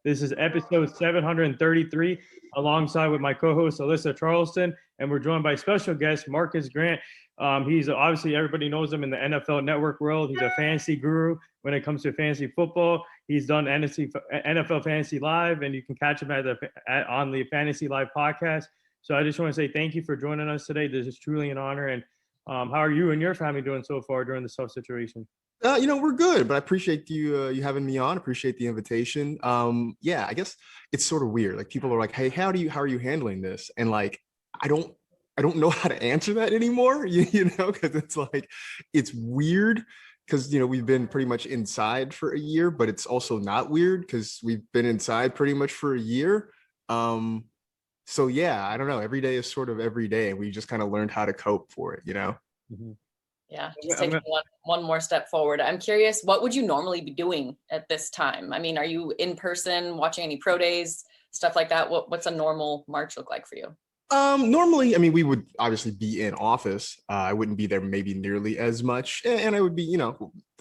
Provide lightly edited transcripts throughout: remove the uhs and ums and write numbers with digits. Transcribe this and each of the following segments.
This is episode 733, alongside with my co-host Alyssa Charleston, and we're joined by special guest Marcas Grant. He's obviously, everybody knows him in the NFL Network world. He's a fantasy guru when it comes to fantasy football. He's done NFL Fantasy Live, and you can catch him on the Fantasy Live podcast. So I just want to say thank you for joining us today. This is truly an honor. And how are you and your family doing so far during this tough situation? We're good, but I appreciate you having me on. Appreciate the invitation. Yeah, I guess it's sort of weird. Like, people are like, "Hey, how are you handling this?" And like, I don't know how to answer that anymore. Because it's weird because we've been pretty much inside for a year, but it's also not weird because we've been inside pretty much for a year. So yeah, I don't know. Every day is sort of every day, and we just kind of learned how to cope for it. Mm-hmm. Yeah, just taking one more step forward. I'm curious, what would you normally be doing at this time? I mean, are you in person, watching any pro days, stuff like that? What's a normal March look like for you? Normally, I mean, we would obviously be in office. I wouldn't be there maybe nearly as much, and I would be,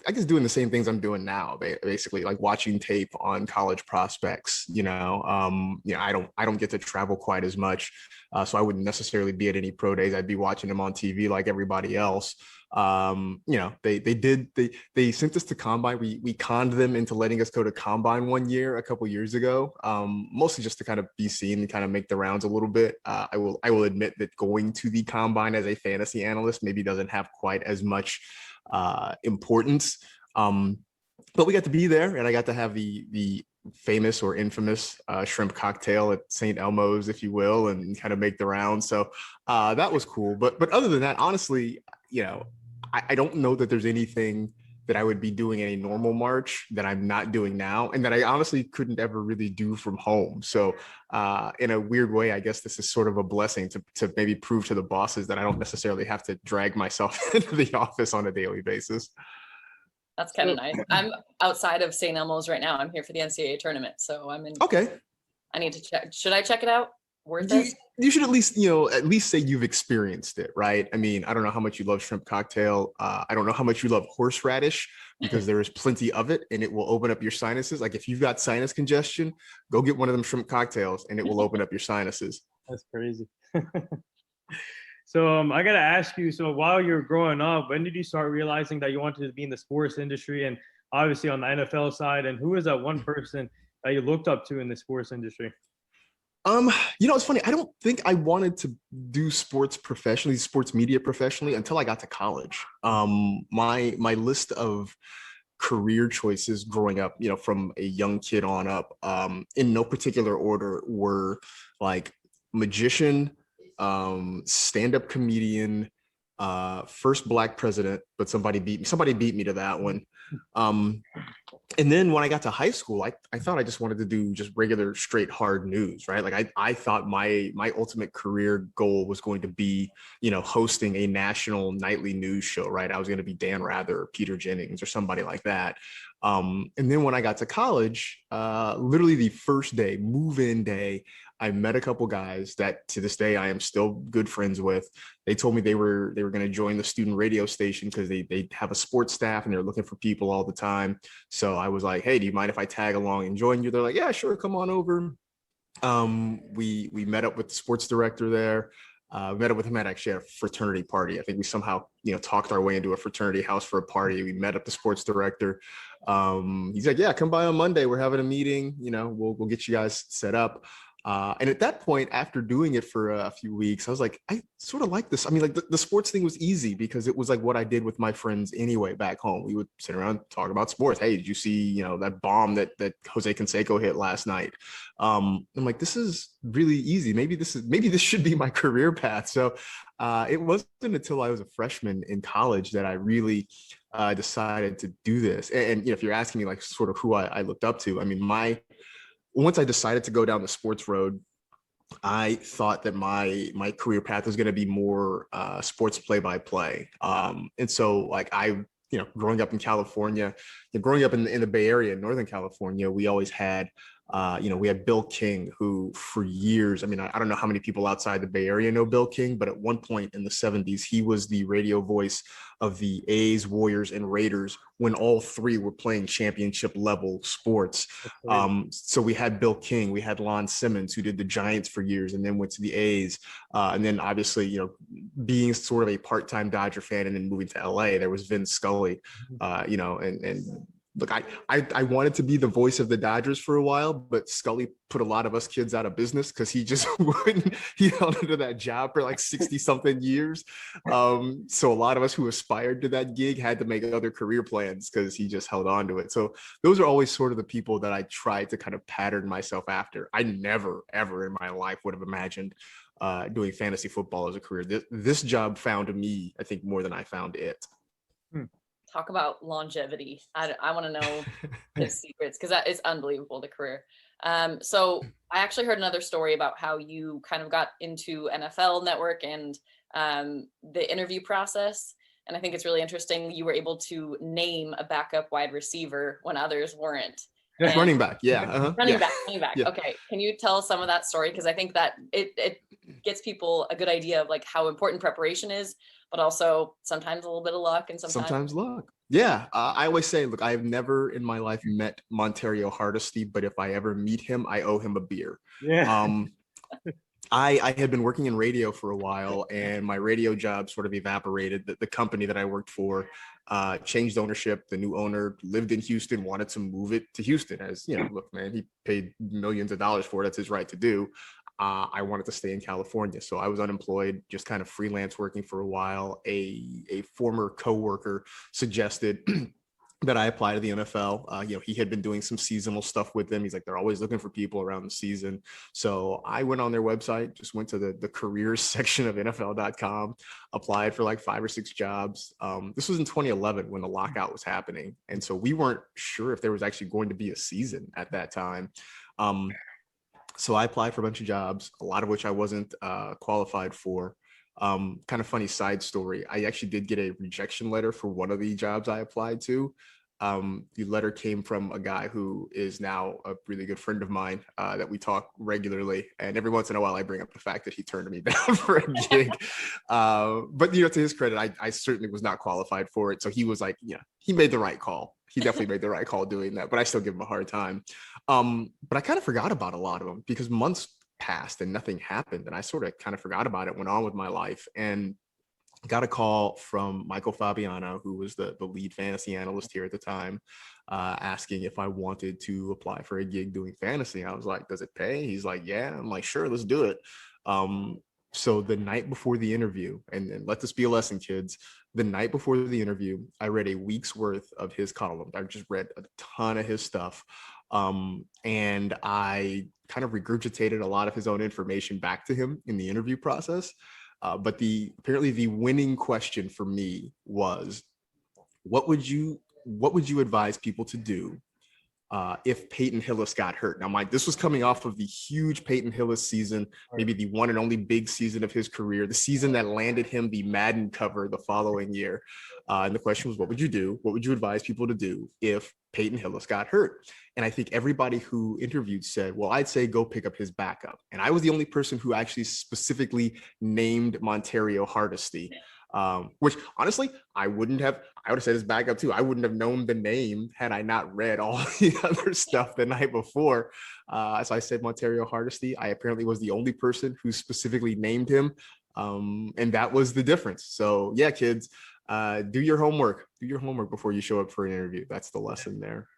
I guess doing the same things I'm doing now, basically, like watching tape on college prospects. I don't get to travel quite as much, so I wouldn't necessarily be at any pro days. I'd be watching them on TV like everybody else. They sent us to Combine. We conned them into letting us go to Combine one year a couple years ago, mostly just to kind of be seen and kind of make the rounds a little bit. I will admit that going to the Combine as a fantasy analyst maybe doesn't have quite as much importance, but we got to be there, and I got to have the famous or infamous shrimp cocktail at St. Elmo's, if you will, and kind of make the rounds. So that was cool. But other than that, honestly, I don't know that there's anything that I would be doing in a normal March that I'm not doing now, and that I honestly couldn't ever really do from home. So in a weird way, I guess this is sort of a blessing to maybe prove to the bosses that I don't necessarily have to drag myself into the office on a daily basis. That's kind of nice. I'm outside of St. Elmo's right now. I'm here for the NCAA tournament, so I'm in. Okay. I need to check. Should I check it out? Worth it? You should at least say you've experienced it, right? I mean, I don't know how much you love shrimp cocktail. I don't know how much you love horseradish, because there is plenty of it, and it will open up your sinuses. Like, if you've got sinus congestion, go get one of them shrimp cocktails, and it will open up your sinuses. That's crazy. So I got to ask you, so while you're growing up, when did you start realizing that you wanted to be in the sports industry, and obviously on the NFL side? And who is that one person that you looked up to in the sports industry? It's funny. I don't think I wanted to do sports professionally, sports media professionally, until I got to college. My list of career choices growing up, from a young kid on up, in no particular order, were like magician, stand-up comedian, first Black president, but somebody beat me to that one. And then when I got to high school, I thought I just wanted to do just regular, straight, hard news, right? Like, I thought my ultimate career goal was going to be, hosting a national nightly news show, right? I was going to be Dan Rather or Peter Jennings or somebody like that. And then when I got to college, literally the first day, move-in day, I met a couple guys that to this day I am still good friends with. They told me they were going to join the student radio station because they have a sports staff and they're looking for people all the time. So I was like, "Hey, do you mind if I tag along and join you?" They're like, "Yeah, sure, come on over." We met up with the sports director there. Met up with him at actually a fraternity party. I think we somehow, talked our way into a fraternity house for a party. We met up the sports director. He's like, "Yeah, come by on Monday. We're having a meeting. We'll get you guys set up." And at that point, after doing it for a few weeks, I was like, I sort of like this. I mean, like the sports thing was easy because it was like what I did with my friends anyway back home. We would sit around, talk about sports. Hey, did you see, that bomb that Jose Canseco hit last night? I'm like, this is really easy. Maybe this should be my career path. So it wasn't until I was a freshman in college that I really decided to do this. And if you're asking me like sort of who I looked up to, I mean, once I decided to go down the sports road, I thought that my career path was going to be more sports play-by-play. And so like growing up in California, growing up in the Bay Area, in Northern California, we always had We had Bill King, who for years, I mean, I don't know how many people outside the Bay Area know Bill King, but at one point in the 70s, he was the radio voice of the A's, Warriors, and Raiders when all three were playing championship level sports. So we had Bill King, we had Lon Simmons, who did the Giants for years and then went to the A's. And then obviously, being sort of a part-time Dodger fan and then moving to LA, there was Vin Scully, and look, I wanted to be the voice of the Dodgers for a while, but Scully put a lot of us kids out of business because he just wouldn't, he held onto that job for like 60 something years. So a lot of us who aspired to that gig had to make other career plans because he just held on to it. So those are always sort of the people that I tried to kind of pattern myself after. I never, ever in my life would have imagined doing fantasy football as a career. This job found me, I think, more than I found it. Talk about longevity. I want to know his secrets because that is unbelievable, the career. So I actually heard another story about how you kind of got into NFL Network and the interview process. And I think it's really interesting. You were able to name a backup wide receiver when others weren't. Running back. Yeah. Running back. Yeah. Okay. Can you tell us some of that story? Because I think that it gets people a good idea of like how important preparation is, but also sometimes a little bit of luck and sometimes luck. Yeah. I always say, look, I have never in my life met Montario Hardesty, but if I ever meet him, I owe him a beer. Yeah. I had been working in radio for a while and my radio job sort of evaporated. The company that I worked for changed ownership. The new owner lived in Houston, wanted to move it to Houston. As look, man, he paid millions of dollars for it. That's his right to do. I wanted to stay in California. So I was unemployed, just kind of freelance working for a while. A former coworker suggested that I apply to the NFL. He had been doing some seasonal stuff with them. He's like, they're always looking for people around the season. So I went on their website, just went to the careers section of NFL.com, applied for like 5 or 6 jobs. This was in 2011 when the lockout was happening. And so we weren't sure if there was actually going to be a season at that time. So I applied for a bunch of jobs, a lot of which I wasn't qualified for. Kind of funny side story. I actually did get a rejection letter for one of the jobs I applied to. The letter came from a guy who is now a really good friend of mine that we talk regularly. And every once in a while, I bring up the fact that he turned me down for a gig. But, to his credit, I certainly was not qualified for it. So he was like, he made the right call. He definitely made the right call doing that, but I still give him a hard time. But I kind of forgot about a lot of them because months passed and nothing happened. And I sort of kind of forgot about it, went on with my life, and got a call from Michael Fabiano, who was the lead fantasy analyst here at the time, asking if I wanted to apply for a gig doing fantasy. I was like, does it pay? He's like, yeah. I'm like, sure, let's do it. So the night before the interview, and let this be a lesson, kids, the night before the interview, I read a week's worth of his column. I just read a ton of his stuff. And I kind of regurgitated a lot of his own information back to him in the interview process. But apparently the winning question for me was, what would you advise people to do if Peyton Hillis got hurt? Now, this was coming off of the huge Peyton Hillis season, maybe the one and only big season of his career, the season that landed him the Madden cover the following year. And the question was, what would you do? What would you advise people to do if Peyton Hillis got hurt? And I think everybody who interviewed said, well, I'd say go pick up his backup. And I was the only person who actually specifically named Montario Hardesty. Which honestly, I would have said his backup too. I wouldn't have known the name had I not read all the other stuff the night before. So I said Montario Hardesty. I apparently was the only person who specifically named him. And that was the difference. So yeah, kids, do your homework. Do your homework before you show up for an interview. That's the lesson there.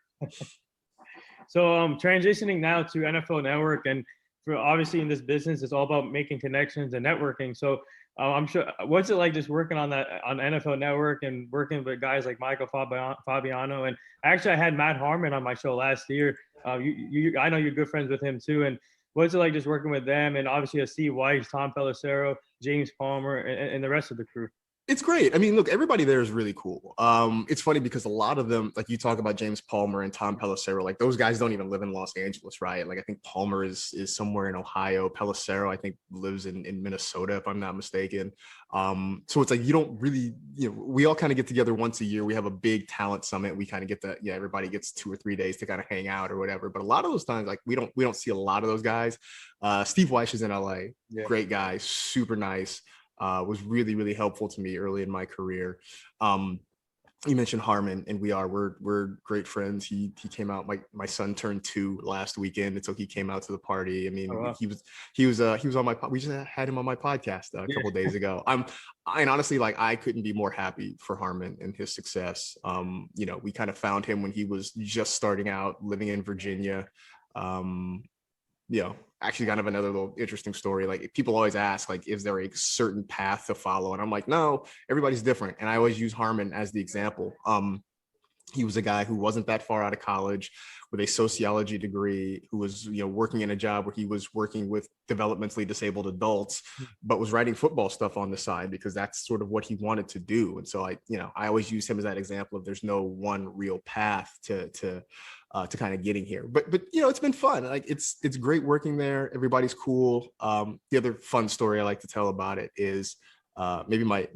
So transitioning now to NFL Network, and for obviously in this business, it's all about making connections and networking. So I'm sure, what's it like just working on NFL Network and working with guys like Michael Fabiano? And actually, I had Matt Harmon on my show last year. I know you're good friends with him too. And what's it like just working with them? And obviously, Steve Weiss, Tom Pelissero, James Palmer, and the rest of the crew. It's great. I mean, look, everybody there is really cool. It's funny because a lot of them, like you talk about James Palmer and Tom Pelissero, like those guys don't even live in Los Angeles, right? Like I think Palmer is somewhere in Ohio. Pelissero, I think, lives in Minnesota, if I'm not mistaken. So it's like you don't really, we all kind of get together once a year. We have a big talent summit. We kind of get to, everybody gets 2 or 3 days to kind of hang out or whatever. But a lot of those times, like we don't see a lot of those guys. Steve Weish is in LA. Yeah. Great guy, super nice. Was really, really helpful to me early in my career. You mentioned Harmon, and we're great friends. He came out. My son turned 2 last weekend, and so he came out to the party. I mean, oh, wow. he was on my. We just had him on my podcast a couple days ago. And honestly, like I couldn't be more happy for Harmon and his success. We kind of found him when he was just starting out, living in Virginia. Actually kind of another little interesting story. Like people always ask, like, is there a certain path to follow? And I'm like, no, everybody's different. And I always use Harmon as the example. He was a guy who wasn't that far out of college with a sociology degree, who was, working in a job where he was working with developmentally disabled adults, but was writing football stuff on the side because that's sort of what he wanted to do. And so I always use him as that example of there's no one real path to kind of getting here, but it's been fun. Like it's great working there. Everybody's cool. The other fun story I like to tell about it is maybe my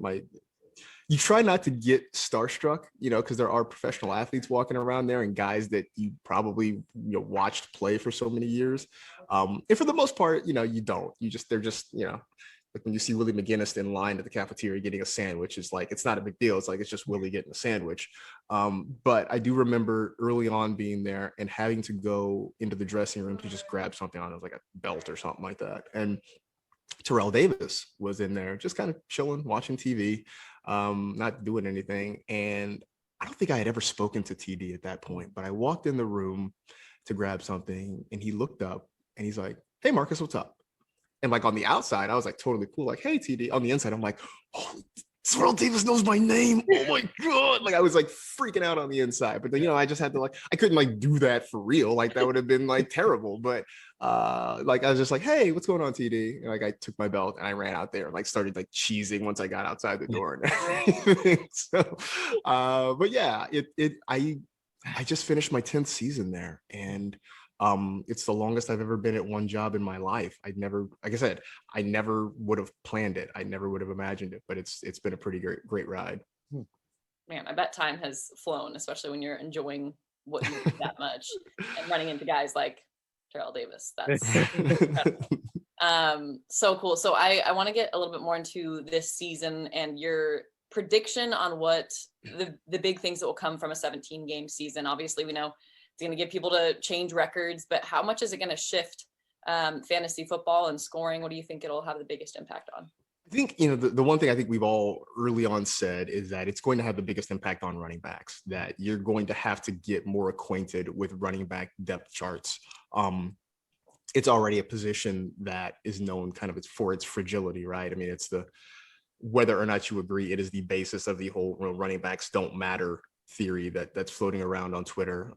you try not to get starstruck, because there are professional athletes walking around there and guys that you probably watched play for so many years. And for the most part, you don't. They're just like when you see Willie McGinnis in line at the cafeteria getting a sandwich, it's like it's not a big deal. It's like it's just Willie getting a sandwich. But I do remember early on being there and having to go into the dressing room to just grab something on it, like a belt or something like that. And Terrell Davis was in there just kind of chilling, watching TV, not doing anything. And I don't think I had ever spoken to TD at that point, but I walked in the room to grab something and he looked up and he's like, "Hey, Marcus, what's up?" And like on the outside, I was like totally cool. Like, "Hey, TD." On the inside, I'm like, "Oh, Terrell Davis knows my name. Oh my God." Like I was like freaking out on the inside, but then, I just had to I couldn't like do that for real. Like that would have been like terrible. But like I was just like, "Hey, what's going on, TD?" And like I took my belt and I ran out there and like started like cheesing once I got outside the door and everything. So, but yeah, I just finished my 10th season there, and it's the longest I've ever been at one job in my life. Like I said, I never would have planned it. I never would have imagined it, but it's been a pretty great ride. Man, I bet time has flown, especially when you're enjoying what you do that much and running into guys like Terrell Davis. That's incredible. So cool. So I want to get a little bit more into this season and your prediction on what the big things that will come from a 17-game season. Obviously, we know it's going to get people to change records, but how much is it going to shift fantasy football and scoring? What do you think it'll have the biggest impact on? I think, the one thing I think we've all early on said is that it's going to have the biggest impact on running backs, that you're going to have to get more acquainted with running back depth charts. It's already a position that is known kind of for its fragility, right? I mean, it's whether or not you agree, it is the basis of the whole running backs don't matter theory that's floating around on Twitter.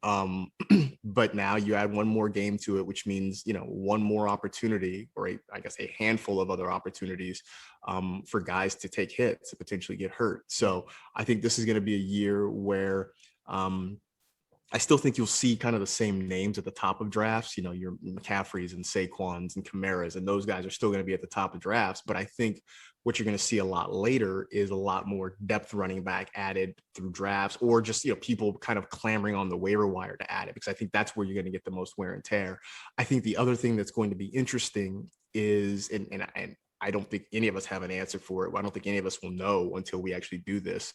But now you add one more game to it, which means, one more opportunity, or I guess a handful of other opportunities for guys to take hits, to potentially get hurt. So I think this is going to be a year where I still think you'll see kind of the same names at the top of drafts, your McCaffreys and Saquons and Kamaras, and those guys are still going to be at the top of drafts. But I think what you're going to see a lot later is a lot more depth running back added through drafts, or just, people kind of clamoring on the waiver wire to add it, because I think that's where you're going to get the most wear and tear. I think the other thing that's going to be interesting is, and I don't think any of us have an answer for it. I don't think any of us will know until we actually do this,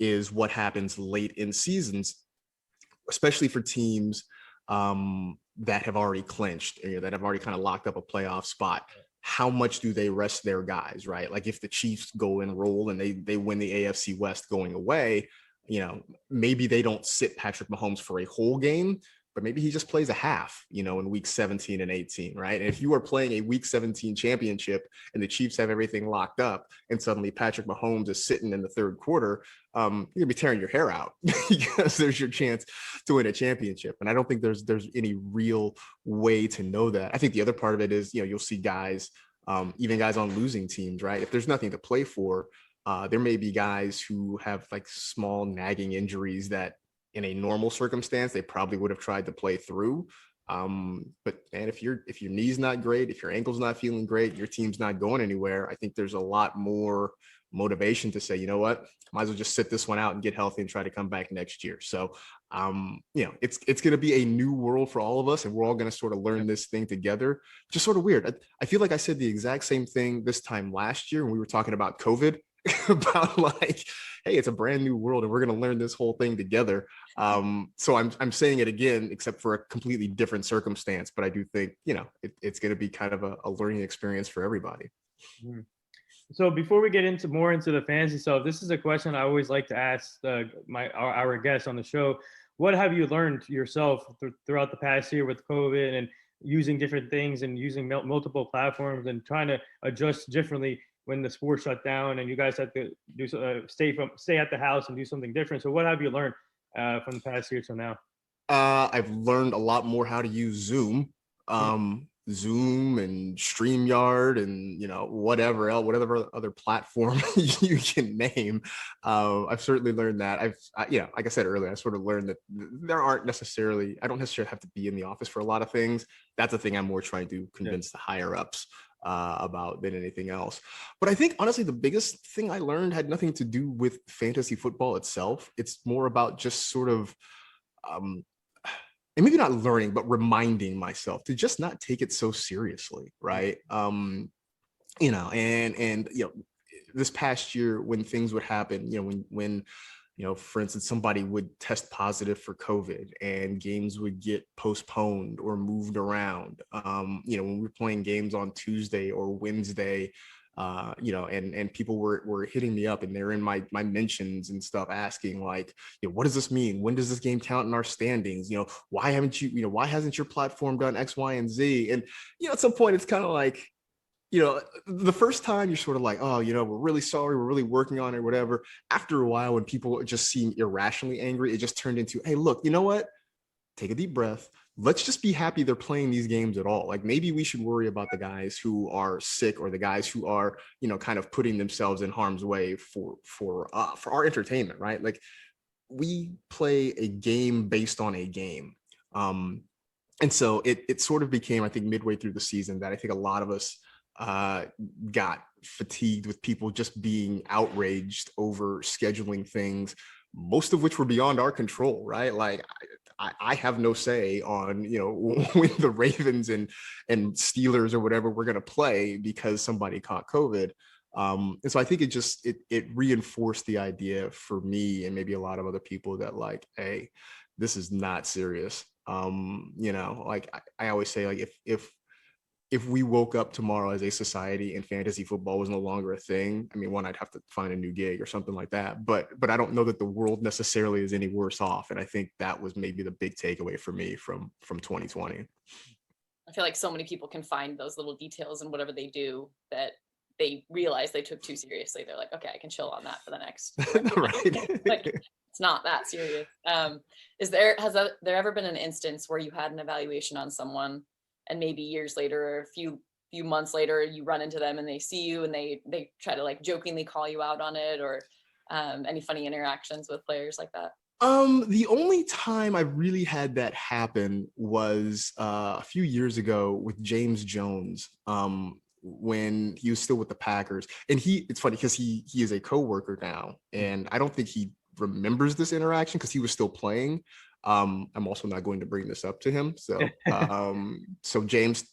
is what happens late in seasons, especially for teams that have already clinched, that have already kind of locked up a playoff spot. How much do they rest their guys, right? Like if the Chiefs go and roll and they win the AFC West going away, maybe they don't sit Patrick Mahomes for a whole game, but maybe he just plays a half, in week 17 and 18, right? And if you are playing a week 17 championship and the Chiefs have everything locked up and suddenly Patrick Mahomes is sitting in the third quarter, you're gonna be tearing your hair out because there's your chance to win a championship. And I don't think there's any real way to know that. I think the other part of it is, you'll see guys, even guys on losing teams, right? If there's nothing to play for, There may be guys who have like small nagging injuries that in a normal circumstance, they probably would have tried to play through. But man, if your knee's not great, if your ankle's not feeling great, your team's not going anywhere, I think there's a lot more motivation to say, you know what, might as well just sit this one out and get healthy and try to come back next year. So, it's going to be a new world for all of us, and we're all going to sort of learn this thing together. Just sort of weird. I feel like I said the exact same thing this time last year when we were talking about COVID. About like, hey, it's a brand new world and we're going to learn this whole thing together. So I'm saying it again, except for a completely different circumstance. But I do think, it's going to be kind of a learning experience for everybody. So before we get into the fantasy stuff, this is a question I always like to ask our guests on the show. What have you learned yourself throughout the past year with COVID and using different things and using multiple platforms and trying to adjust differently when the sport shut down and you guys had to do stay at the house and do something different? So what have you learned from the past year till now? I've learned a lot more how to use Zoom, Zoom and StreamYard and whatever other platform you can name. I've certainly learned that. Like I said earlier, I sort of learned that I don't necessarily have to be in the office for a lot of things. That's the thing I'm more trying to convince the higher ups about than anything else. But I think honestly the biggest thing I learned had nothing to do with fantasy football itself. It's more about just sort of and maybe not learning, but reminding myself to just not take it so seriously, right? This past year when things would happen, when for instance, somebody would test positive for COVID and games would get postponed or moved around. When we were playing games on Tuesday or Wednesday, and people were hitting me up and they're in my mentions and stuff asking like, what does this mean? When does this game count in our standings? Why hasn't your platform done X, Y, and Z? And, at some point it's kind of like, the first time you're sort of like, oh, we're really sorry, we're really working on it, whatever. After a while, when people just seem irrationally angry, it just turned into, hey, look, you know what? Take a deep breath. Let's just be happy they're playing these games at all. Like maybe we should worry about the guys who are sick or the guys who are, kind of putting themselves in harm's way for our entertainment, right? Like we play a game based on a game. And so it sort of became, I think, midway through the season that I think a lot of us got fatigued with people just being outraged over scheduling things, most of which were beyond our control, right? Like I have no say on, when the Ravens and Steelers or whatever we're going to play because somebody caught COVID. And so I think it reinforced the idea for me and maybe a lot of other people that like, hey, this is not serious. Like I always say, like if we woke up tomorrow as a society and fantasy football was no longer a thing, I mean, one, I'd have to find a new gig or something like that. But I don't know that the world necessarily is any worse off. And I think that was maybe the big takeaway for me from 2020. I feel like so many people can find those little details in whatever they do that they realize they took too seriously. They're like, okay, I can chill on that for the next. Right. Like, it's not that serious. Has there ever been an instance where you had an evaluation on someone and maybe years later or a few months later you run into them and they see you and they try to like jokingly call you out on it, or any funny interactions with players like that? The only time I really had that happen was a few years ago with James Jones, when he was still with the Packers. And it's funny because he is a coworker now, and I don't think he remembers this interaction because he was still playing. I'm also not going to bring this up to him. So, so James,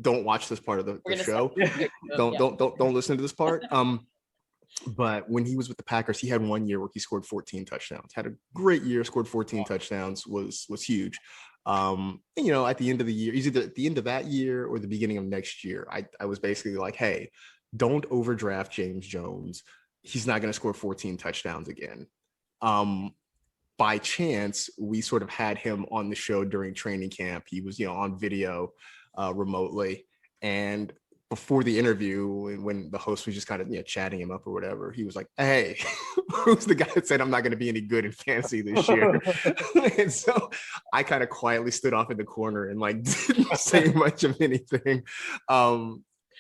don't watch this part of the show. Don't listen to this part. But when he was with the Packers, he had 1 year where he scored 14 touchdowns, had a great year, scored 14 touchdowns, was huge. And, at the end of the year, either at the end of that year or the beginning of next year, I was basically like, hey, don't overdraft James Jones. He's not going to score 14 touchdowns again. By chance, we sort of had him on the show during training camp. He was, on video remotely. And before the interview, when the host was just kind of chatting him up or whatever, he was like, hey, who's the guy that said I'm not going to be any good in fantasy this year? And so I kind of quietly stood off in the corner and like didn't say much of anything.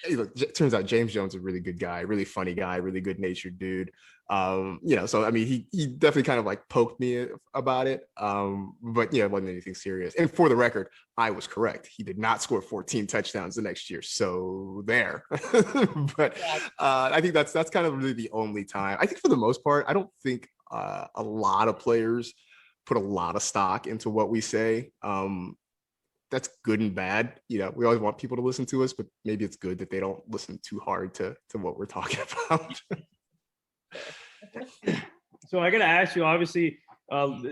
It turns out James Jones is a really good guy, really funny guy, really good natured dude. So I mean, he definitely kind of like poked me about it. But it wasn't anything serious. And for the record, I was correct. He did not score 14 touchdowns the next year. So there. But I think that's kind of really the only time. I think for the most part, I don't think a lot of players put a lot of stock into what we say. That's good and bad. We always want people to listen to us, but maybe it's good that they don't listen too hard to what we're talking about. So I got to ask you, obviously,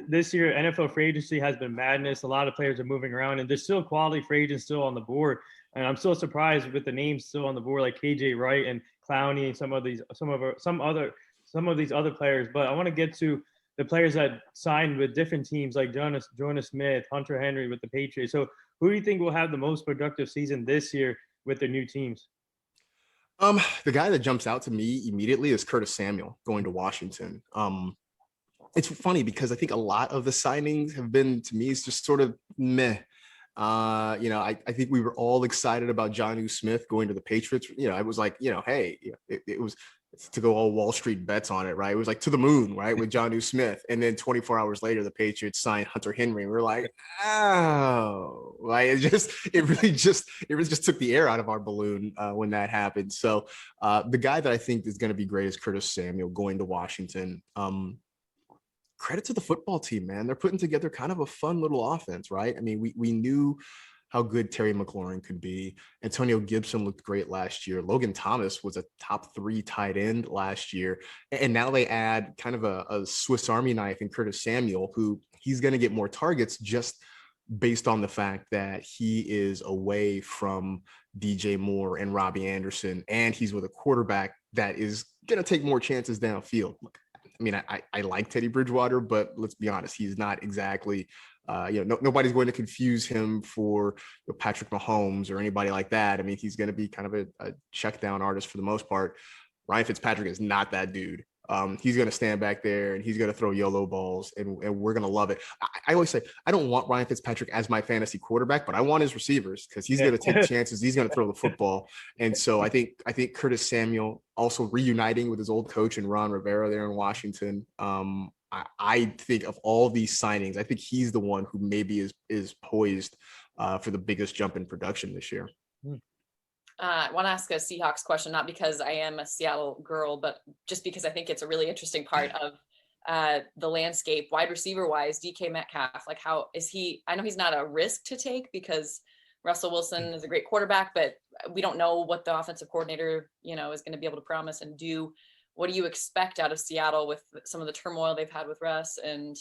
this year NFL free agency has been madness. A lot of players are moving around, and there's still quality free agents still on the board. And I'm still surprised with the names still on the board, like KJ Wright and Clowney and some of these other players. But I want to get to the players that signed with different teams, like Jonas Smith, Hunter Henry with the Patriots. So who do you think will have the most productive season this year with their new teams? The guy that jumps out to me immediately is Curtis Samuel going to Washington. It's funny because I think a lot of the signings have been, to me, it's just sort of meh. I think we were all excited about Jonnu Smith going to the Patriots. I was like, hey, it was to go all Wall Street bets on it, right? It was like to the moon, right, with Jonnu Smith. And then 24 hours later, the Patriots signed Hunter Henry. And we're like, oh, like it really just took the air out of our balloon when that happened. So the guy that I think is going to be great is Curtis Samuel going to Washington. Credit to the football team, man. They're putting together kind of a fun little offense, right? I mean, we knew how good Terry McLaurin could be. Antonio Gibson looked great last year. Logan Thomas was a top 3 tight end last year. And now they add kind of a Swiss Army knife in Curtis Samuel, who he's going to get more targets just based on the fact that he is away from DJ Moore and Robbie Anderson. And he's with a quarterback that is going to take more chances downfield. I mean, I like Teddy Bridgewater, but let's be honest, he's not exactly, nobody's going to confuse him for Patrick Mahomes or anybody like that. I mean, he's going to be kind of a check down artist for the most part. Ryan Fitzpatrick is not that dude. He's going to stand back there and he's going to throw YOLO balls and we're going to love it. I always say, I don't want Ryan Fitzpatrick as my fantasy quarterback, but I want his receivers because he's going to take chances. He's going to throw the football. And so I think Curtis Samuel also reuniting with his old coach and Ron Rivera there in Washington. I think of all these signings, I think he's the one who maybe is poised for the biggest jump in production this year. I want to ask a Seahawks question, not because I am a Seattle girl, but just because I think it's a really interesting part of the landscape, wide receiver wise. DK Metcalf, like how is he? I know he's not a risk to take because Russell Wilson is a great quarterback, but we don't know what the offensive coordinator, is going to be able to promise and do. What do you expect out of Seattle with some of the turmoil they've had with Russ, and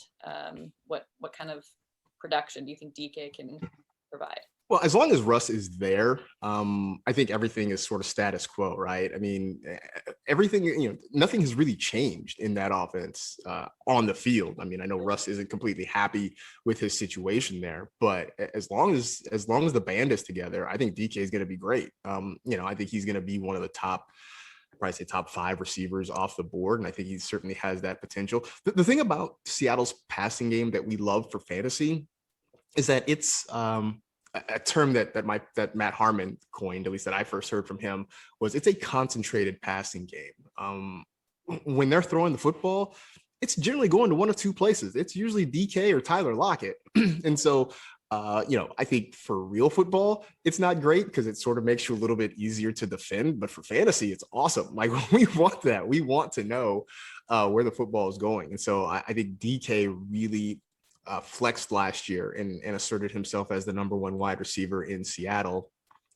what kind of production do you think DK can provide? Well, as long as Russ is there, I think everything is sort of status quo, right? I mean, everything, nothing has really changed in that offense on the field. I mean, I know Russ isn't completely happy with his situation there, but as long as the band is together, I think DK is going to be great. I think he's going to be one of the top, probably say top 5 receivers off the board. And I think he certainly has that potential. The thing about Seattle's passing game that we love for fantasy is that it's, a term that Matt Harmon coined, at least that I first heard from him, was it's a concentrated passing game. When they're throwing the football, it's generally going to one of 2 places. It's usually DK or Tyler Lockett. And so, I think for real football, it's not great because it sort of makes you a little bit easier to defend. But for fantasy, it's awesome. Like we want that. We want to know where the football is going. And so I think DK really flexed last year and asserted himself as the number 1 wide receiver in Seattle,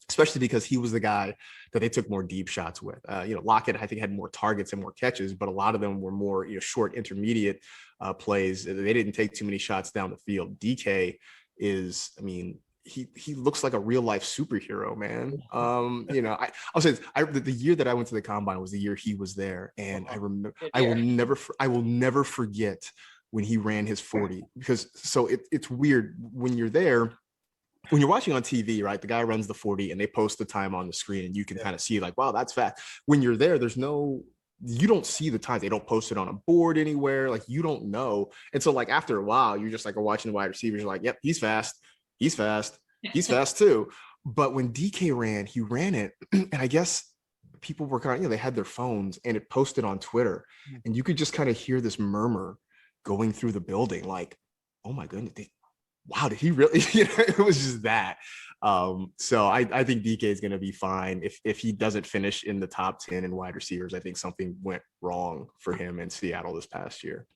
especially because he was the guy that they took more deep shots with. Lockett, I think, had more targets and more catches, but a lot of them were more short intermediate plays. They didn't take too many shots down the field. DK is, I mean, he looks like a real life superhero, man. I'll say this, the year that I went to the combine was the year he was there, and I remember I will never forget when he ran his 40, because it's weird when you're there, when you're watching on TV, right? The guy runs the 40 and they post the time on the screen and you can kind of see like, wow, that's fast. When you're there, you don't see the time. They don't post it on a board anywhere. Like you don't know. And so like after a while, you're just like watching the wide receivers. You're like, yep, he's fast. He's fast. He's fast too. But when DK ran, he ran it, and I guess people were kind of, they had their phones and it posted on Twitter, and you could just kind of hear this murmur going through the building, like, oh my goodness, wow, did he really? It was just that. So I think DK is going to be fine. If he doesn't finish in the top 10 in wide receivers, I think something went wrong for him in Seattle this past year.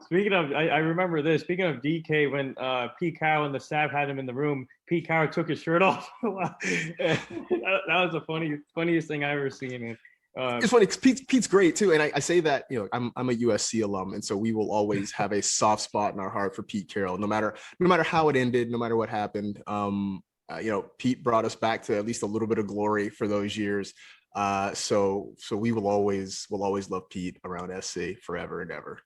Speaking of, I remember this. Speaking of DK, when Pete Carroll and the staff had him in the room, Pete Carroll took his shirt off. that was the funniest thing I ever seen. And, it's funny because Pete's great too, and I say that, I'm a USC alum, and so we will always have a soft spot in our heart for Pete Carroll, no matter how it ended, no matter what happened. Pete brought us back to at least a little bit of glory for those years. So we will always love Pete around SC forever and ever.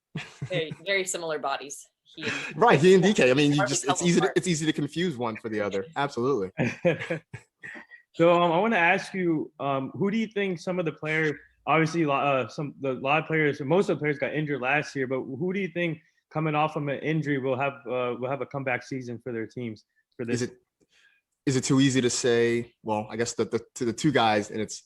Very, very similar bodies. He and DK. I mean, it's easy to confuse one for the other. Absolutely. So I want to ask you, who do you think some of the players? Obviously, a lot of players, most of the players got injured last year, but who do you think coming off from an injury will have a comeback season for their teams for this? Is it too easy to say? Well, I guess to the two guys, and it's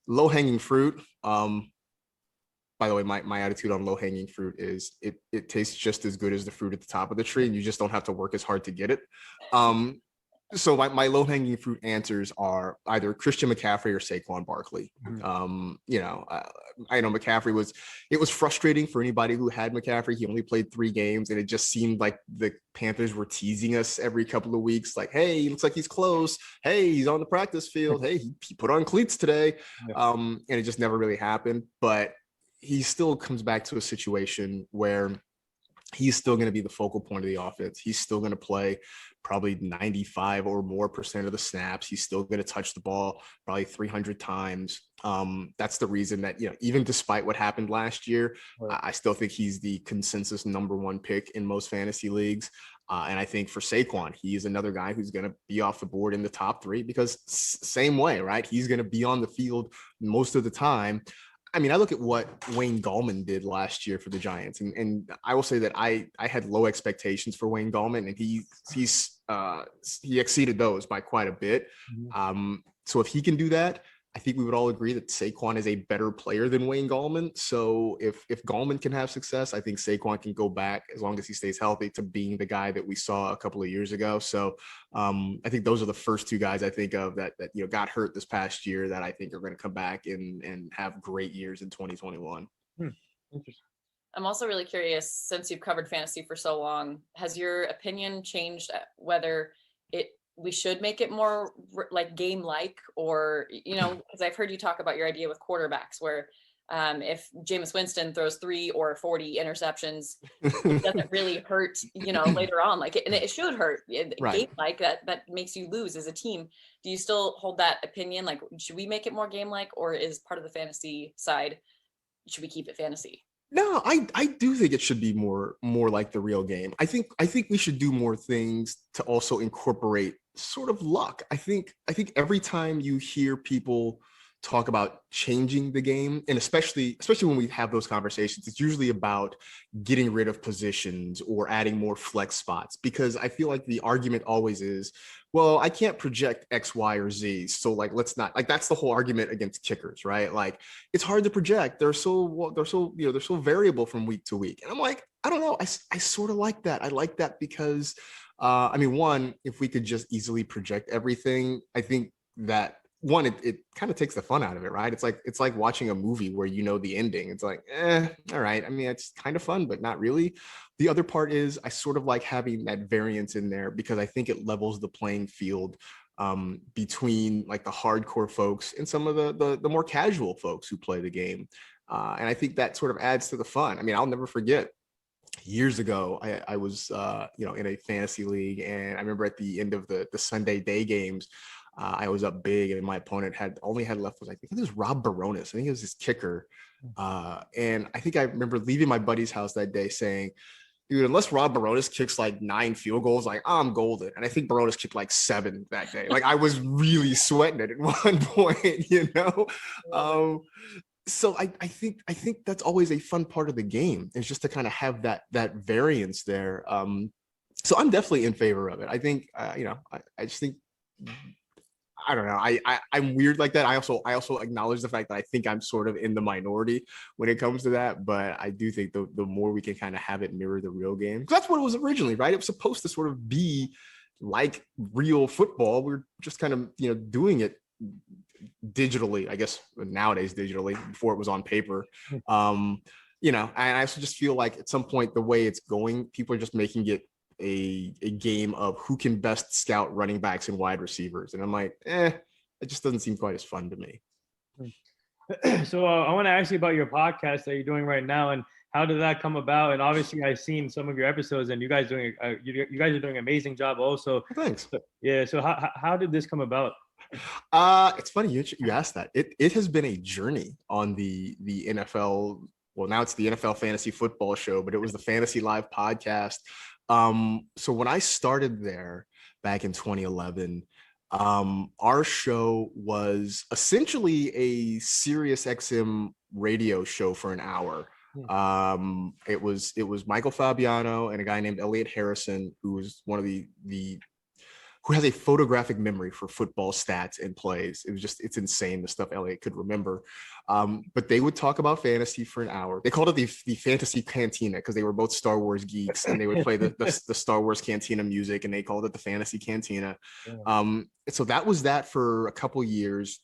low hanging fruit. By the way, my attitude on low hanging fruit is it tastes just as good as the fruit at the top of the tree, and you just don't have to work as hard to get it. So my low hanging fruit answers are either Christian McCaffrey or Saquon Barkley. I know McCaffrey was frustrating for anybody who had McCaffrey. He only played 3 games, and it just seemed like the Panthers were teasing us every couple of weeks. Like, hey, he looks like he's close. Hey, he's on the practice field. Hey, he put on cleats today. And it just never really happened. But he still comes back to a situation where he's still going to be the focal point of the offense. He's still going to play probably 95 or more % of the snaps. He's still going to touch the ball probably 300 times. That's the reason that, even despite what happened last year, I still think he's the consensus #1 pick in most fantasy leagues. And I think for Saquon, he is another guy who's going to be off the board in the top 3 because same way, right? He's going to be on the field most of the time. I mean, I look at what Wayne Gallman did last year for the Giants, and I will say that I had low expectations for Wayne Gallman, and he exceeded those by quite a bit. So if he can do that, I think we would all agree that Saquon is a better player than Wayne Gallman. So if Gallman can have success, I think Saquon can go back, as long as he stays healthy, to being the guy that we saw a couple of years ago. So I think those are the first 2 guys I think of that got hurt this past year that I think are going to come back and have great years in 2021. Interesting. I'm also really curious, since you've covered fantasy for so long, has your opinion changed whether we should make it more like game-like, or, because I've heard you talk about your idea with quarterbacks where if Jameis Winston throws 3 or 40 interceptions, it doesn't really hurt, later on, and it should hurt. Right. Game-like, that makes you lose as a team. Do you still hold that opinion? Like, should we make it more game-like, or is part of the fantasy side, should we keep it fantasy? No, I do think it should be more like the real game. I think we should do more things to also incorporate sort of luck. I think every time you hear people talk about changing the game, and especially when we have those conversations, it's usually about getting rid of positions or adding more flex spots, because I feel like the argument always is, well, I can't project X, Y, or Z, so let's not, that's the whole argument against kickers, right? Like, it's hard to project. They're so variable from week to week. And I'm like, I don't know. I sort of like that. I like that because one, if we could just easily project everything, I think that one, it kind of takes the fun out of it, right? It's like watching a movie where the ending. It's like, all right. I mean, it's kind of fun, but not really. The other part is I sort of like having that variance in there because I think it levels the playing field between the hardcore folks and some of the more casual folks who play the game. And I think that sort of adds to the fun. I mean, I'll never forget, years ago, I was in a fantasy league, and I remember at the end of the Sunday day games, I was up big, and my opponent only had left was, I think it was Rob Baronis. I think it was his kicker. And I think I remember leaving my buddy's house that day saying, dude, unless Rob Baronis kicks 9 field goals, I'm golden. And I think Baronis kicked 7 that day. I was really sweating it at one point, So I think that's always a fun part of the game, is just to kind of have that variance there. So I'm definitely in favor of it. I think, I just think I don't know. I'm weird like that. I also acknowledge the fact that I think I'm sort of in the minority when it comes to that. But I do think the more we can kind of have it mirror the real game, because that's what it was originally, right? It was supposed to sort of be like real football. We're just kind of doing it digitally, I guess nowadays digitally, before it was on paper. And I also just feel like at some point the way it's going, people are just making it a game of who can best scout running backs and wide receivers. And I'm like, it just doesn't seem quite as fun to me. So I want to ask you about your podcast that you're doing right now, and how did that come about? And obviously I've seen some of your episodes, and you guys are doing an amazing job also. Thanks. Yeah. So how did this come about? It's funny you asked that. It has been a journey on the NFL. Well, now it's the NFL Fantasy Football Show, but it was the Fantasy Live podcast. So when I started there back in 2011, our show was essentially a Sirius XM radio show for an hour. It was Michael Fabiano and a guy named Elliot Harrison, who was one of the who has a photographic memory for football stats and plays. It's insane, the stuff Elliot could remember. But they would talk about fantasy for an hour. They called it the Fantasy Cantina because they were both Star Wars geeks, and they would play the Star Wars Cantina music, and they called it the Fantasy Cantina. So that was that for a couple years.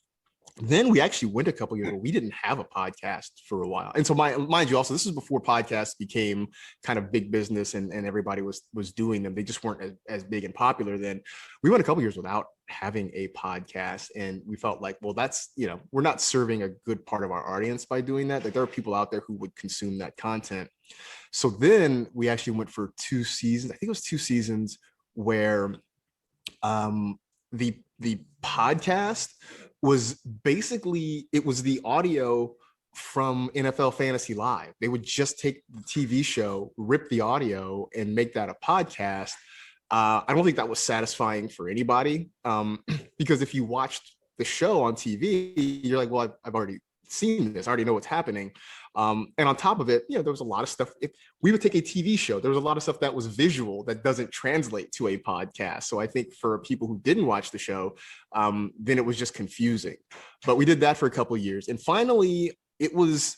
Then we actually went a couple years where we didn't have a podcast for a while. And so mind you, also, this is before podcasts became kind of big business and everybody was doing them. They just weren't as big and popular then. We went a couple years without having a podcast. And we felt like, well, that's, we're not serving a good part of our audience by doing that. Like there are people out there who would consume that content. So then we actually went for 2 seasons. I think it was 2 seasons where the podcast was basically, it was the audio from NFL Fantasy Live. They would just take the TV show, rip the audio, and make that a podcast. I don't think that was satisfying for anybody, because if you watched the show on TV, you're like, well, I've already seen this. I already know what's happening. And on top of it, there was a lot of stuff. If we would take a TV show, there was a lot of stuff that was visual that doesn't translate to a podcast. So I think for people who didn't watch the show, then it was just confusing. But we did that for a couple of years. And finally, it was,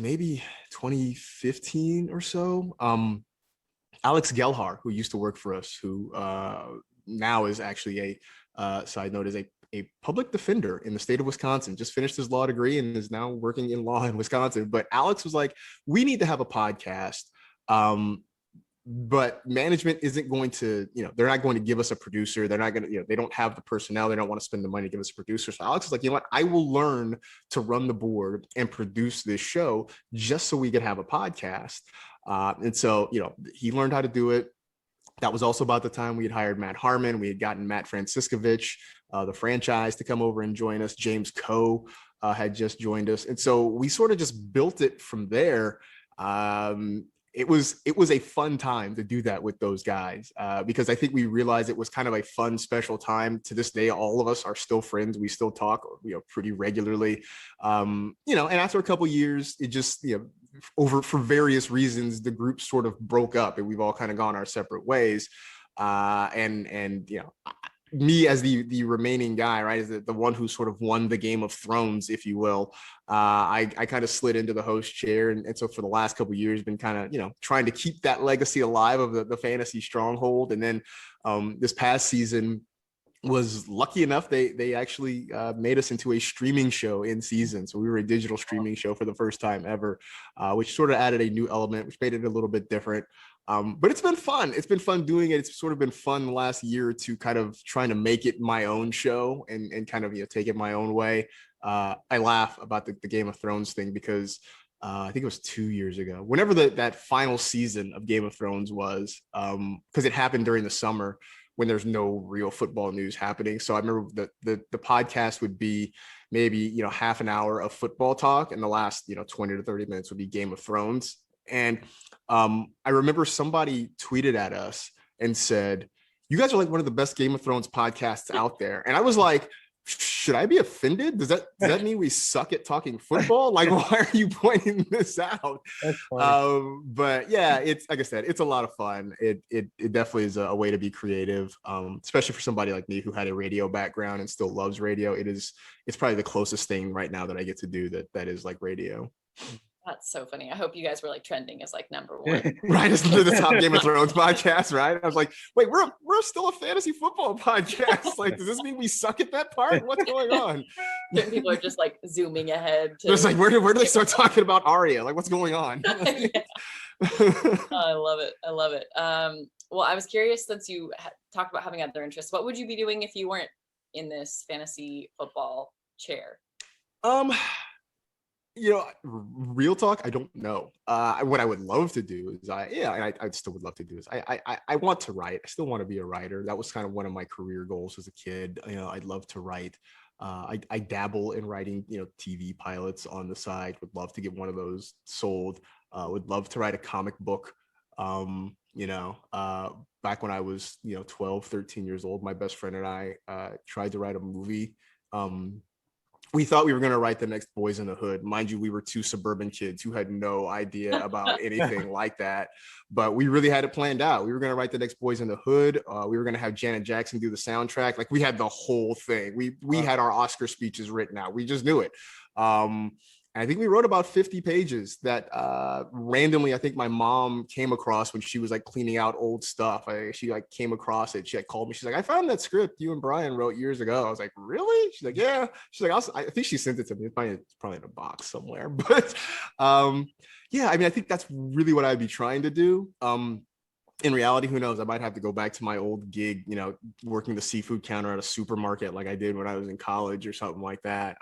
maybe 2015 or so. Alex Gelhar, who used to work for us, who now is actually side note, is a public defender in the state of Wisconsin, just finished his law degree and is now working in law in Wisconsin. But Alex was like, we need to have a podcast. But management isn't going to, they're not going to give us a producer. They're not going to, they don't have the personnel. They don't want to spend the money to give us a producer. So Alex is like, what? I will learn to run the board and produce this show just so we could have a podcast. And so, he learned how to do it. That was also about the time we had hired Matt Harmon. We had gotten Matt Franciscovich, the franchise, to come over and join us. James Coe had just joined us. And so we sort of just built it from there. It was a fun time to do that with those guys, because I think we realized it was kind of a fun, special time. To this day, all of us are still friends. We still talk, pretty regularly. And after a couple of years, it just, for various reasons, the group sort of broke up and we've all kind of gone our separate ways. Me as the remaining guy, right, is the one who sort of won the Game of Thrones, if you will. I kind of slid into the host chair, and so for the last couple of years, been kind of trying to keep that legacy alive of the fantasy stronghold. And then this past season was lucky enough, they actually made us into a streaming show in season. So we were a digital streaming show for the first time ever, which sort of added a new element, which made it a little bit different. But it's been fun. It's been fun doing it. It's sort of been fun the last year or two, kind of trying to make it my own show and kind of take it my own way. I laugh about the Game of Thrones thing because I think it was 2 years ago, whenever that final season of Game of Thrones was, because it happened during the summer when there's no real football news happening. So I remember the podcast would be maybe half an hour of football talk, and the last 20 to 30 minutes would be Game of Thrones. And I remember somebody tweeted at us and said, "You guys are like one of the best Game of Thrones podcasts out there." And I was like, should I be offended? Does that mean we suck at talking football? Like, why are you pointing this out? That's funny. But yeah, it's like I said, it's a lot of fun. It definitely is a way to be creative, especially for somebody like me who had a radio background and still loves radio. It's probably the closest thing right now that I get to do that is like radio. That's so funny. I hope you guys were like trending as like number one. Right, it's the top Game of Thrones podcast, right? I was like, wait, we're still a fantasy football podcast. Like, does this mean we suck at that part? What's going on? Certain people are just like zooming ahead. It's like, where do they start talking about Arya? Like, what's going on? Yeah. I love it. I love it. Well, I was curious, since you talked about having other interests, what would you be doing if you weren't in this fantasy football chair? Real talk, I don't know. What I would love to do is I still would love to do is I want to write. I still want to be a writer. That was kind of one of my career goals as a kid. I'd love to write. I dabble in writing, TV pilots on the side. Would love to get one of those sold. Would love to write a comic book. Back when I was, 12, 13 years old, my best friend and I tried to write a movie. We thought we were going to write the next Boys in the Hood. Mind you, we were two suburban kids who had no idea about anything like that. But we really had it planned out. We were going to write the next Boys in the Hood. We were going to have Janet Jackson do the soundtrack. Like, we had the whole thing. We had our Oscar speeches written out. We just knew it. And I think we wrote about 50 pages that randomly, I think my mom came across when she was like cleaning out old stuff. She like came across it. She like called me. She's like, I found that script you and Brian wrote years ago. I was like, really? She's like, yeah. She's like, I think she sent it to me. It's probably in a box somewhere. But yeah, I mean, I think that's really what I'd be trying to do. In reality, who knows? I might have to go back to my old gig, working the seafood counter at a supermarket like I did when I was in college or something like that.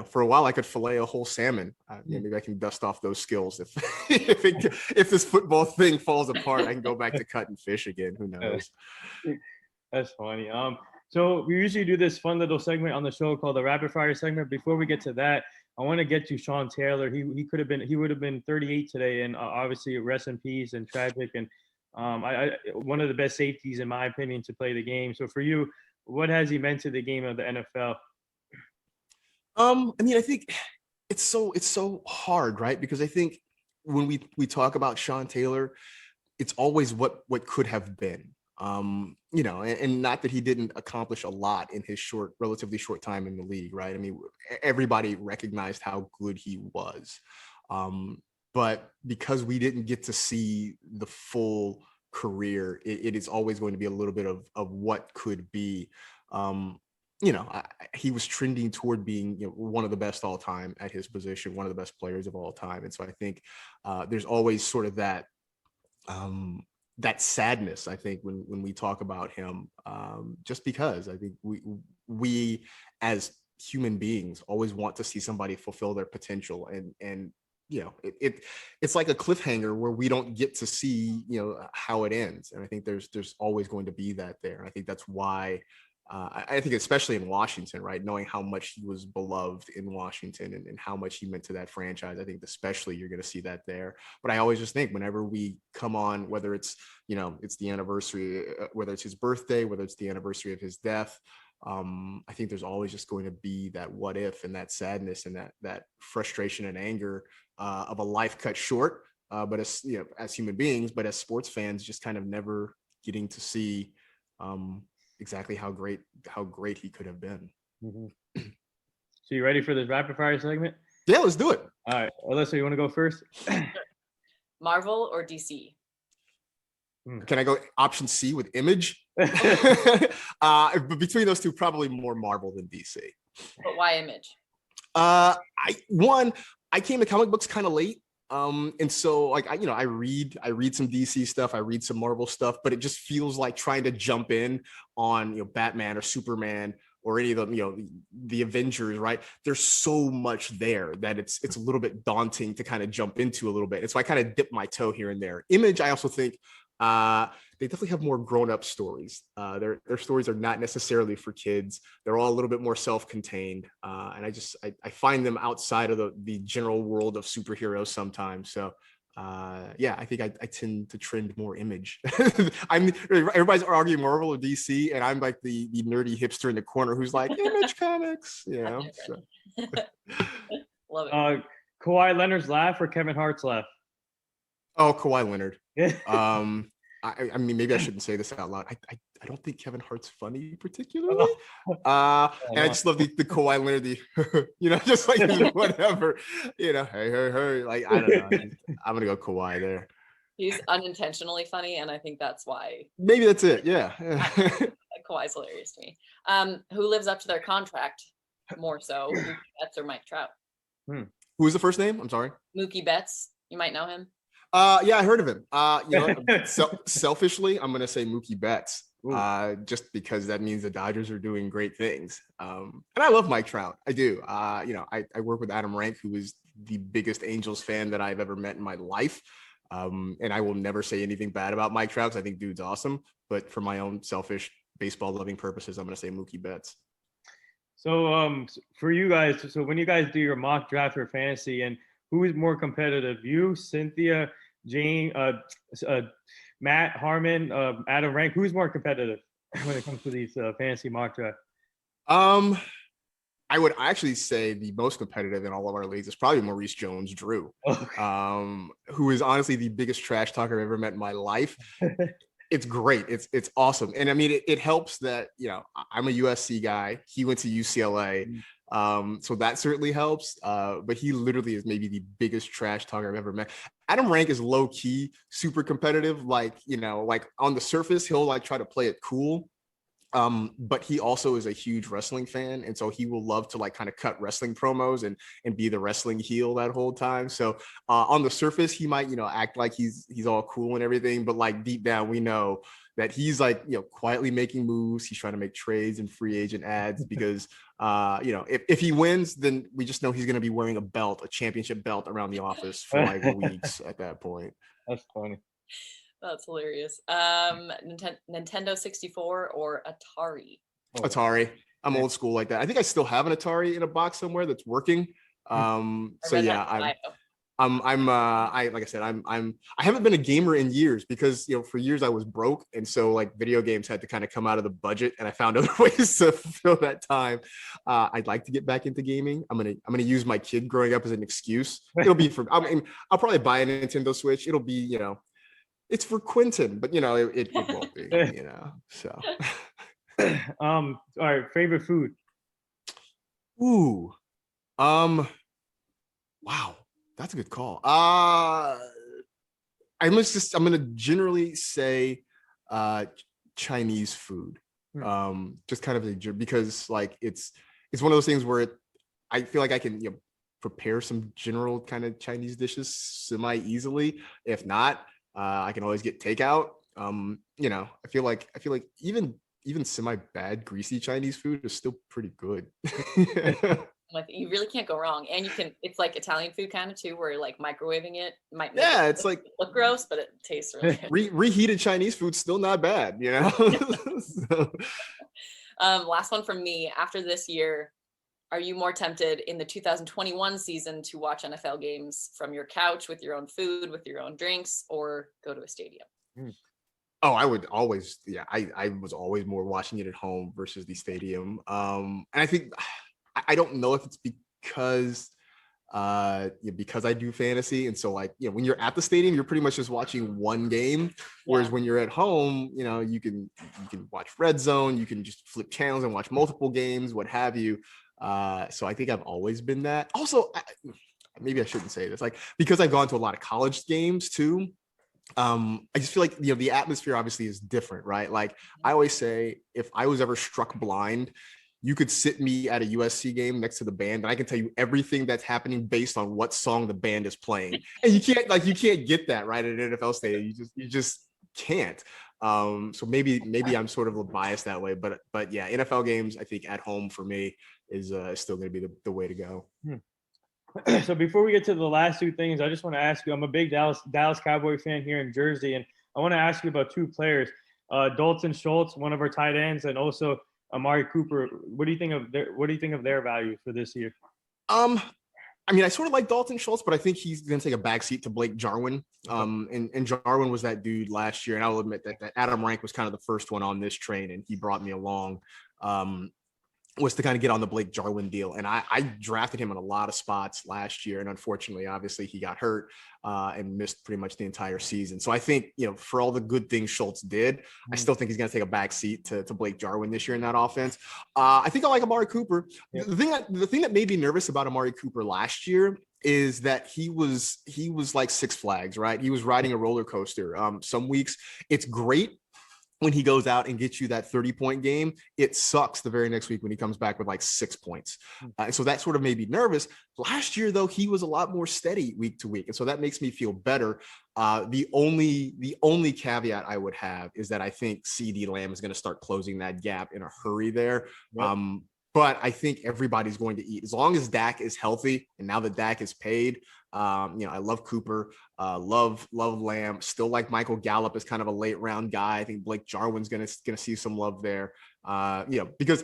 For a while I could fillet a whole salmon. Maybe I can dust off those skills. If this football thing falls apart, I can go back to cutting fish again. Who knows? That's funny. So we usually do this fun little segment on the show called the rapid fire segment. Before we get to that, I want to get to Sean Taylor. He would have been 38 today, and obviously rest in peace and tragic. And one of the best safeties in my opinion to play the game. So for you, what has he meant to the game of the NFL? I think it's so hard, right? Because I think when we talk about Sean Taylor, it's always what could have been. And not that he didn't accomplish a lot in his relatively short time in the league, right? I mean, everybody recognized how good he was. But because we didn't get to see the full career, it is always going to be a little bit of what could be. He was trending toward being one of the best all time at his position, one of the best players of all time. And so I think there's always sort of that sadness, I think, when we talk about him, just because I think we as human beings always want to see somebody fulfill their potential. And it's like a cliffhanger where we don't get to see, how it ends. And I think there's always going to be that there. And I think that's why I think especially in Washington, right, knowing how much he was beloved in Washington and how much he meant to that franchise, I think especially you're going to see that there. But I always just think whenever we come on, whether it's, it's the anniversary, whether it's his birthday, whether it's the anniversary of his death, I think there's always just going to be that what if and that sadness and that frustration and anger of a life cut short. But as human beings, but as sports fans, just kind of never getting to see exactly how great he could have been. Mm-hmm. So you ready for this rapid fire segment? Yeah, let's do it. All right, Alyssa, you want to go first? Marvel or DC? Can I go option C with Image? But between those two, probably more Marvel than DC. But why Image? I came to comic books kind of late. And so like I read some DC stuff, I read some Marvel stuff, but it just feels like trying to jump in on Batman or Superman or any of them, the Avengers, right? There's so much there that it's a little bit daunting to kind of jump into a little bit. And so I kind of dip my toe here and there. Image, I also think they definitely have more grown-up stories. Their stories are not necessarily for kids. They're all a little bit more self-contained. And I find them outside of the general world of superheroes sometimes. So yeah, I think I tend to trend more image. Everybody's arguing Marvel or DC, and I'm like the nerdy hipster in the corner who's like Image Comics, you know. So. Love it. Kawhi Leonard's laugh or Kevin Hart's laugh? Oh, Kawhi Leonard. Yeah. I mean, maybe I shouldn't say this out loud. I don't think Kevin Hart's funny particularly. And I just love the Kawhi Leonard, just like whatever, hey, like I don't know. I'm gonna go Kawhi there. He's unintentionally funny, and I think that's why. Maybe that's it. Yeah. Kawhi's hilarious to me. Who lives up to their contract more so, Mookie Betts or Mike Trout? Who was the first name? I'm sorry. Mookie Betts. You might know him. Yeah, I heard of him. Selfishly, I'm gonna say Mookie Betts. Just because that means the Dodgers are doing great things. And I love Mike Trout. I do. I work with Adam Rank, who is the biggest Angels fan that I've ever met in my life. And I will never say anything bad about Mike Trout because I think dude's awesome. But for my own selfish baseball loving purposes, I'm gonna say Mookie Betts. So for you guys, so when you guys do your mock draft for fantasy, and who is more competitive? You, Cynthia, Jane, Matt, Harmon, Adam Rank. Who's more competitive when it comes to these fantasy mock draft? I would actually say the most competitive in all of our leagues is probably Maurice Jones-Drew, who is honestly the biggest trash talker I've ever met in my life. It's great. It's awesome. And I mean, it helps that, I'm a USC guy. He went to UCLA. So that certainly helps. But he literally is maybe the biggest trash talker I've ever met. Adam Rank is low key, super competitive. Like, like on the surface, he'll like try to play it cool. But he also is a huge wrestling fan. And so he will love to like kind of cut wrestling promos and be the wrestling heel that whole time. So on the surface, he might, act like he's all cool and everything. But like deep down, we know that he's like, quietly making moves. He's trying to make trades and free agent ads because, if he wins, then we just know he's going to be wearing a championship belt around the office for like weeks at that point. That's funny. That's hilarious. Nintendo 64 or Atari? Atari. I'm old school like that. I think I still have an Atari in a box somewhere that's working. So yeah, I like I said, I haven't been a gamer in years because for years I was broke, and so like video games had to kind of come out of the budget, and I found other ways to fill that time. I'd like to get back into gaming. I'm gonna use my kid growing up as an excuse. It'll be I'll probably buy a Nintendo Switch. It'll be it's for Quentin, but it won't be. So. All right, favorite food. Ooh, wow. That's a good call. I'm gonna generally say Chinese food. Just kind of because like it's one of those things where I feel like I can prepare some general kind of Chinese dishes semi easily. If not, I can always get takeout. I feel like even semi bad greasy Chinese food is still pretty good. Like you really can't go wrong, and it's like Italian food kind of too, where like microwaving it might make it's like look gross, but it tastes really good. Reheated Chinese food's still not bad, So. Last one from me. After this year, are you more tempted in the 2021 season to watch NFL games from your couch with your own food, with your own drinks, or go to a stadium? Oh, I would always, I was always more watching it at home versus the stadium. And I think I don't know if it's because I do fantasy, and so like when you're at the stadium, you're pretty much just watching one game, whereas when you're at home, you can watch Red Zone, you can just flip channels and watch multiple games, what have you. So I think I've always been that. Also, maybe I shouldn't say this, like because I've gone to a lot of college games too. I just feel like the atmosphere obviously is different, right? Like I always say, if I was ever struck blind, you could sit me at a USC game next to the band, and I can tell you everything that's happening based on what song the band is playing. And you can't get that right at an NFL stadium. You just can't. So maybe I'm sort of biased that way, but yeah, NFL games I think at home for me is still going to be the way to go. So before we get to the last two things, I just want to ask you, I'm a big Dallas Cowboy fan here in Jersey, and I want to ask you about two players, Dalton Schultz, one of our tight ends, and also Amari Cooper. What do you think of their value for this year? I mean, I sort of like Dalton Schultz, but I think he's going to take a backseat to Blake Jarwin. And Jarwin was that dude last year. And I'll admit that Adam Rank was kind of the first one on this train, and he brought me along. Was to kind of get on the Blake Jarwin deal. And I drafted him in a lot of spots last year. And unfortunately, obviously, he got hurt and missed pretty much the entire season. So I think, for all the good things Schultz did, I still think he's going to take a back seat to Blake Jarwin this year in that offense. I think I like Amari Cooper. Yeah. The thing that made me nervous about Amari Cooper last year is that he was like Six Flags, right? He was riding a roller coaster. Some weeks it's great when he goes out and gets you that 30-point game. It sucks the very next week when he comes back with like 6 points. And so that sort of made me nervous. Last year, though, he was a lot more steady week to week. And so that makes me feel better. The only caveat I would have is that I think CeeDee Lamb is going to start closing that gap in a hurry there. Yep. But I think everybody's going to eat as long as Dak is healthy. And now that Dak is paid, I love Cooper, love Lamb, still like Michael Gallup is kind of a late round guy. I think Blake Jarwin's going to see some love there, because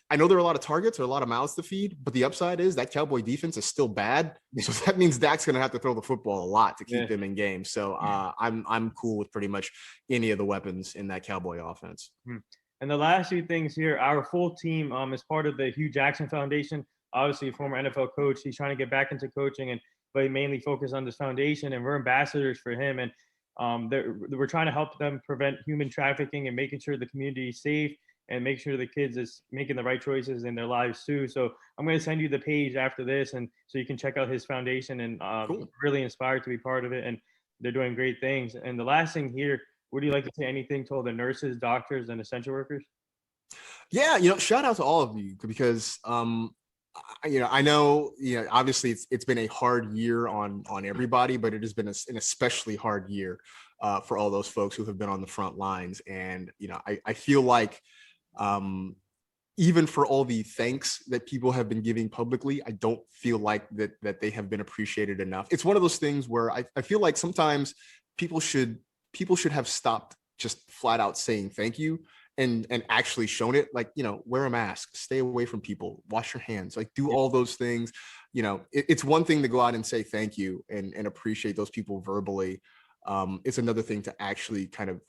I know there are a lot of targets or a lot of mouths to feed, but the upside is that Cowboy defense is still bad. So that means Dak's going to have to throw the football a lot to keep them in games. So I'm cool with pretty much any of the weapons in that Cowboy offense. And the last few things here, our full team is part of the Hugh Jackson Foundation. Obviously, a former NFL coach. He's trying to get back into coaching, but he mainly focused on this foundation, and we're ambassadors for him. And we're trying to help them prevent human trafficking and making sure the community is safe and make sure the kids is making the right choices in their lives too. So I'm going to send you the page after this, and so you can check out his foundation, and cool. Really inspired to be part of it. And they're doing great things. And the last thing here, would you like to say anything to all the nurses, doctors, and essential workers? Yeah, shout out to all of you, because I know, obviously it's been a hard year on everybody, but it has been an especially hard year for all those folks who have been on the front lines. And, I feel like even for all the thanks that people have been giving publicly, I don't feel like that they have been appreciated enough. It's one of those things where I feel like sometimes people should have stopped just flat out saying thank you and actually shown it, like, wear a mask, stay away from people, wash your hands, like do all those things. It's one thing to go out and say thank you and appreciate those people verbally. It's another thing to actually kind of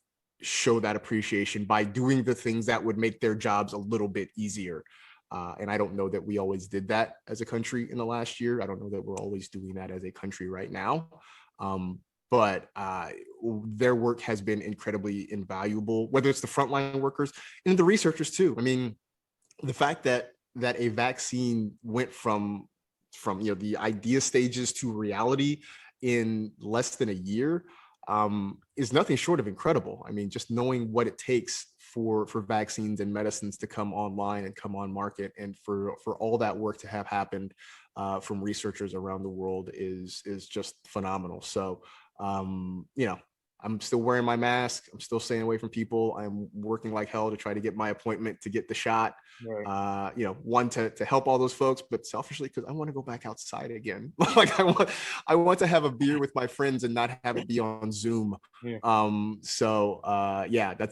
show that appreciation by doing the things that would make their jobs a little bit easier. And I don't know that we always did that as a country in the last year. I don't know that we're always doing that as a country right now. But their work has been incredibly invaluable, whether it's the frontline workers and the researchers too. I mean, the fact that a vaccine went from the idea stages to reality in less than a year is nothing short of incredible. I mean, just knowing what it takes for vaccines and medicines to come online and come on market, and for all that work to have happened from researchers around the world is just phenomenal. So, I'm still wearing my mask. I'm still staying away from people. I'm working like hell to try to get my appointment to get the shot. Right. One to help all those folks, but selfishly because I want to go back outside again. Like I want to have a beer with my friends and not have it be on Zoom. Yeah.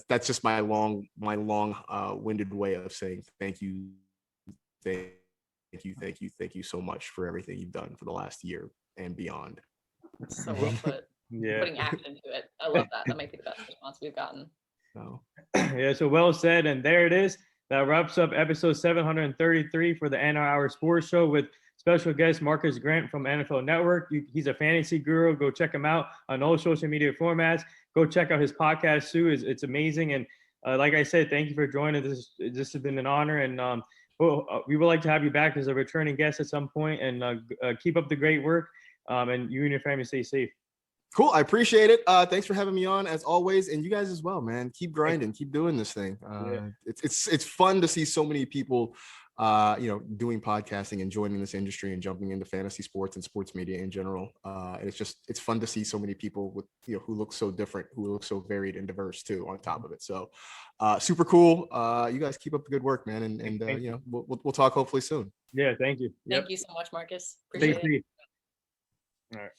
That's just my long winded way of saying thank you so much for everything you've done for the last year and beyond. So well put. Yeah. Putting act into it. I love that. That might be the best response we've gotten. Oh. Yeah, so well said. And there it is. That wraps up episode 733 for the NR Hour Sports Show with special guest Marcas Grant from NFL Network. He's a fantasy guru. Go check him out on all social media formats. Go check out his podcast too. It's amazing. And like I said, thank you for joining. This has been an honor. And we would like to have you back as a returning guest at some point. And keep up the great work. And you and your family stay safe. Cool. I appreciate it. Thanks for having me on as always. And you guys as well, man. Keep grinding, keep doing this thing. It's fun to see so many people, doing podcasting and joining this industry and jumping into fantasy sports and sports media in general. And it's fun to see so many people with, who look so different, who look so varied and diverse too, on top of it. So super cool. You guys keep up the good work, man. And we'll talk hopefully soon. Yeah. Thank you. Thank you so much, Marcus. Appreciate it. All right.